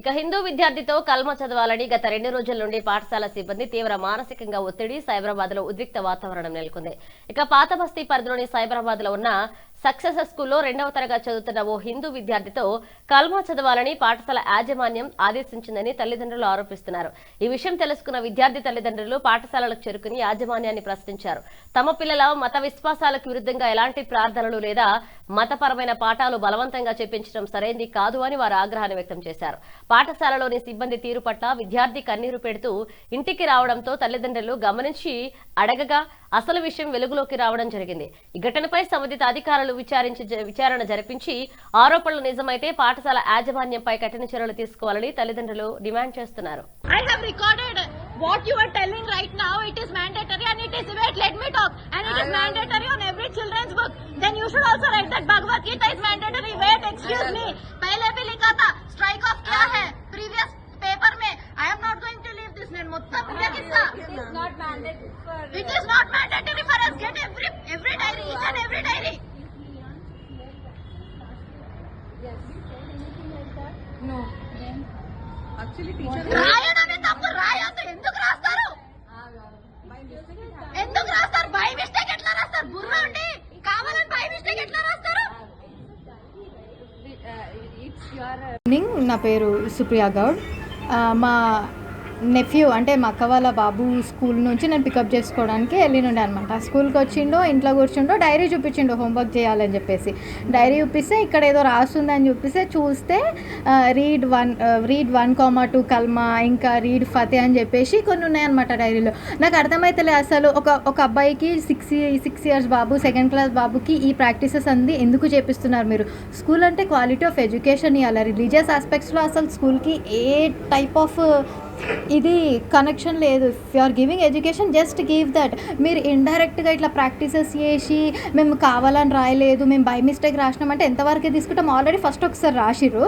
ఇక హిందూ విద్యార్థితో కల్మ చదవాలని గత 2 రోజుల నుండి పాఠశాల సిబ్బంది తీవ్ర మానసికంగా ఒత్తిడి సైబరాబాద్ లో ఉద్రిక్త వాతావరణం నెలకొంది. ఇక పాత బస్తీ పరిధిలోని సైబరాబాద్ లో ఉన్న సక్సెస్ స్కూల్లో 2వ తరగతి చదువుతున్న ఓ హిందూ విద్యార్థితో కల్మా చదవాలని పాఠశాల యాజమాన్యం ఆదేశించిందని తల్లిదండ్రులు ఆరోపిస్తున్నారు. ఈ విషయం తెలుసుకున్న విద్యార్థి తల్లిదండ్రులు పాఠశాలలకు చేరుకుని యాజమాన్యాన్ని ప్రశ్నించారు. తమ పిల్లల మత విశ్వాసాలకు విరుద్ధంగా ఎలాంటి ప్రార్థనలు లేదా మతపరమైన పాఠాలు బలవంతంగా చెప్పించడం సరైంది కాదు అని వారు ఆగ్రహాన్ని వ్యక్తం చేశారు. పాఠశాలలోని సిబ్బంది తీరు పట్ల విద్యార్థి కన్నీరు పెడుతూ ఇంటికి రావడంతో తల్లిదండ్రులు గమనించి అడగగా అసలు విషయం వెలుగులోకి రావడం జరిగింది. ఈ ఘటనపై సంబంధిత అధికారులు విచారణ జరిపించి ఆరోపణలు నిజమైతే పాఠశాల యాజమాన్యంపై కఠిన చర్యలు తీసుకోవాలని తల్లిదండ్రులు డిమాండ్ చేస్తున్నారు. What you are telling right now, it is mandatory and it is, wait, let me talk, and it is mandatory on every children's book. Then you should also write that Bhagavad Gita is mandatory. Wait, excuse me, pehle bhi likha tha, strike off kya hai previous paper mein. I am not going to leave this name. Muttam kya kissa? It is not mandatory for it is not mandatory for us. Get every diary, each and every diary. Yes. Anything like that? No. Then actually teacher రాయడమే తప్పు. రాయొద్దు. ఎందుకు రాస్తారు? ఎందుకు రాస్తారు? By mistake ఎట్లా రాస్తారు? బుర్ర ఉండి కావాలని బై మిస్టేక్ ఎట్లా రాస్తారు? నా పేరు సుప్రియా గౌడ్. మా నెఫ్యూ అంటే మా అక్క వాళ్ళ బాబు స్కూల్ నుంచి నేను పికప్ చేసుకోవడానికి వెళ్ళినుండే అనమాట. స్కూల్కి వచ్చిండో ఇంట్లో కూర్చుండో డైరీ చూపించిండో హోంవర్క్ చేయాలని చెప్పేసి. డైరీ చూపిస్తే ఇక్కడ ఏదో రాస్తుందని చూపిస్తే చూస్తే రీడ్ 1,2 కల్మా, ఇంకా రీడ్ ఫతే అని చెప్పేసి కొన్ని ఉన్నాయన్నమాట డైరీలో. నాకు అర్థమైతలే అసలు ఒక అబ్బాయికి 6 ఇయర్స్ బాబు, 2nd క్లాస్ బాబుకి ఈ ప్రాక్టీసెస్ అంది ఎందుకు చేపిస్తున్నారు మీరు? స్కూల్ అంటే క్వాలిటీ ఆఫ్ ఎడ్యుకేషన్ ఇవ్వాలి. రిలీజియస్ ఆస్పెక్ట్స్లో అసలు స్కూల్కి ఏ టైప్ ఆఫ్ ఇది కనెక్షన్ లేదు. If you are giving education just give that. మీరు ఇండైరెక్ట్గా ఇట్లా ప్రాక్టీసెస్ చేసి మేము కావాలని రాయలేదు, మేము బై మిస్టేక్ రాసినామంటే ఎంతవరకు తీసుకుంటాం? ఆల్రెడీ ఫస్ట్ ఒకసారి రాసిర్రు,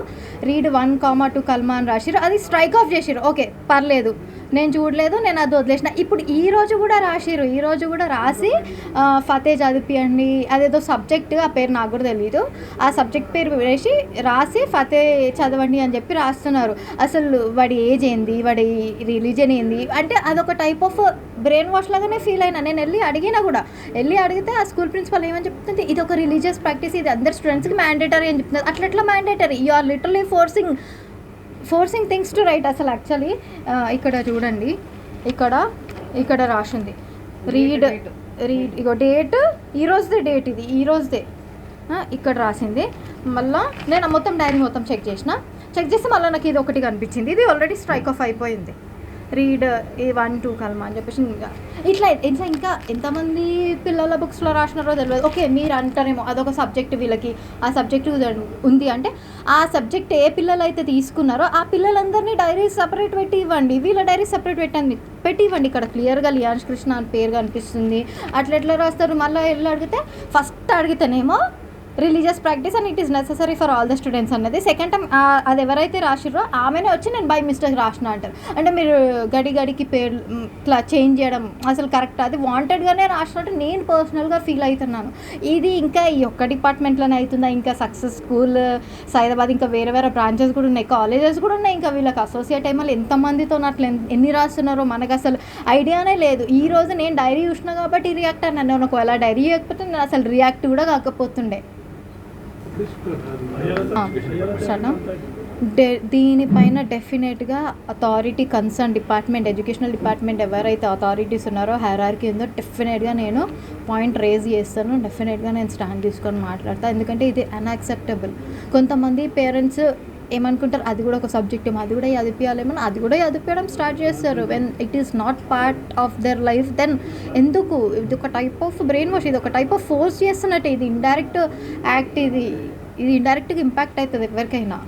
రీడ్ 1,2 కల్మా అని రాసిర్రు, అది స్ట్రైక్ ఆఫ్ చేసిర్రు. ఓకే పర్లేదు, నేను చూడలేదు, నేను అది వదిలేసిన. ఇప్పుడు ఈరోజు కూడా రాసిర్రు, ఈరోజు కూడా రాసి ఫతే చదివియండి, అదేదో సబ్జెక్ట్, ఆ పేరు నాకు కూడా తెలియదు, ఆ సబ్జెక్ట్ పేరు వేసి రాసి ఫతే చదవండి అని చెప్పి రాస్తున్నారు. అసలు వాడి ఏజ్ ఏంది, వాడి రిలీజన్ ఏంది అంటే అదొక టైప్ ఆఫ్ బ్రెయిన్ వాష్ లాగానే ఫీల్ అయినా. నేను వెళ్ళి అడిగితే ఆ స్కూల్ ప్రిన్సిపల్ ఏమని చెప్తుంది, ఇది ఒక రిలీజియస్ ప్రాక్టీస్, ఇది అందరు స్టూడెంట్స్కి మ్యాండేటరీ అని చెప్తున్నారు. అట్లా mandatory? You are literally forcing things to write. అసలు యాక్చువల్లీ ఇక్కడ చూడండి, ఇక్కడ రాసింది రీడ్ ఇగో డేట్, ఈరోజుదే డేట్, ఇది ఈరోజుదే ఇక్కడ రాసింది. మళ్ళీ నేను మొత్తం డైరీ మొత్తం చెక్ చేస్తే మళ్ళీ నాకు ఇది ఒకటి కనిపించింది. ఇది ఆల్రెడీ స్ట్రైక్ ఆఫ్ అయిపోయింది. రీడ్ 1,2 కల్మా అని చెప్పేసి ఇట్లా ఇంకా ఎంతమంది పిల్లల బుక్స్లో రాసినారో తెలియదు. ఓకే మీరు అంటారేమో అదొక సబ్జెక్ట్, వీళ్ళకి ఆ సబ్జెక్ట్ ఉంది అంటే ఆ సబ్జెక్ట్ ఏ పిల్లలు అయితే తీసుకున్నారో ఆ పిల్లలందరినీ డైరీ సపరేట్ పెట్టి ఇవ్వండి, వీళ్ళ డైరీ సపరేట్ పెట్టి ఇవ్వండి. ఇక్కడ క్లియర్గా లియాన్స్ కృష్ణ అని పేరు కనిపిస్తుంది. ఎట్లా రాస్తారు? మళ్ళీ వెళ్ళి అడిగితే ఫస్ట్ అడిగితేనేమో religious practice and it is necessary for all the students అన్నది. సెకండ్ టైం అది ఎవరైతే రాసిర్రో ఆమెనే వచ్చి నేను బై మిస్టేక్ రాసిన అంటారు. అంటే మీరు గడికి పేరు ఇట్లా చేంజ్ చేయడం అసలు కరెక్ట్? అది వాంటెడ్గానే రాసినట్టు నేను పర్సనల్గా ఫీల్ అవుతున్నాను. ఇది ఇంకా ఈ ఒక్క డిపార్ట్మెంట్లోనే అవుతుందా? ఇంకా సక్సెస్ స్కూల్ సైదాబాద్ ఇంకా వేరే బ్రాంచెస్ కూడా ఉన్నాయి, కాలేజెస్ కూడా ఉన్నాయి. ఇంకా వీళ్ళకి అసోసియేట్ అయ్యి మళ్ళీ ఎంతమందితో అట్లా ఎన్ని రాస్తున్నారో మనకు అసలు ఐడియానే లేదు. ఈ రోజు నేను డైరీ చూసినా కాబట్టి రియాక్ట్ అన్నాను. నేను ఒకవేళ డైరీ చేయకపోతే నేను అసలు రియాక్ట్ కూడా కాకపోతుండే. దీనిపైన డెఫినెట్గా authority concern department, educational department ఎవరైతే అథారిటీస్ ఉన్నారో హైరార్కీ ఉందో డెఫినెట్గా నేను పాయింట్ రేజ్ చేస్తాను. డెఫినెట్గా నేను స్టాండ్ తీసుకొని మాట్లాడతాను. ఎందుకంటే ఇది అన్యాక్సెప్టబుల్. కొంతమంది పేరెంట్స్ ఏమనుకుంటారు, అది కూడా ఒక సబ్జెక్ట్, అది కూడా చదివించాలేమని అది కూడా చదివించడం స్టార్ట్ చేస్తారు. When it is not part of their life then ఎందుకు? ఇది ఒక టైప్ ఆఫ్ బ్రెయిన్ వాష్, ఇది ఒక టైప్ ఆఫ్ ఫోర్స్ చేస్తున్నట్టు. ఇది ఇండైరెక్ట్ యాక్ట్, ఇది ఇండైరెక్ట్గా ఇంపాక్ట్ అవుతుంది ఎవరికైనా.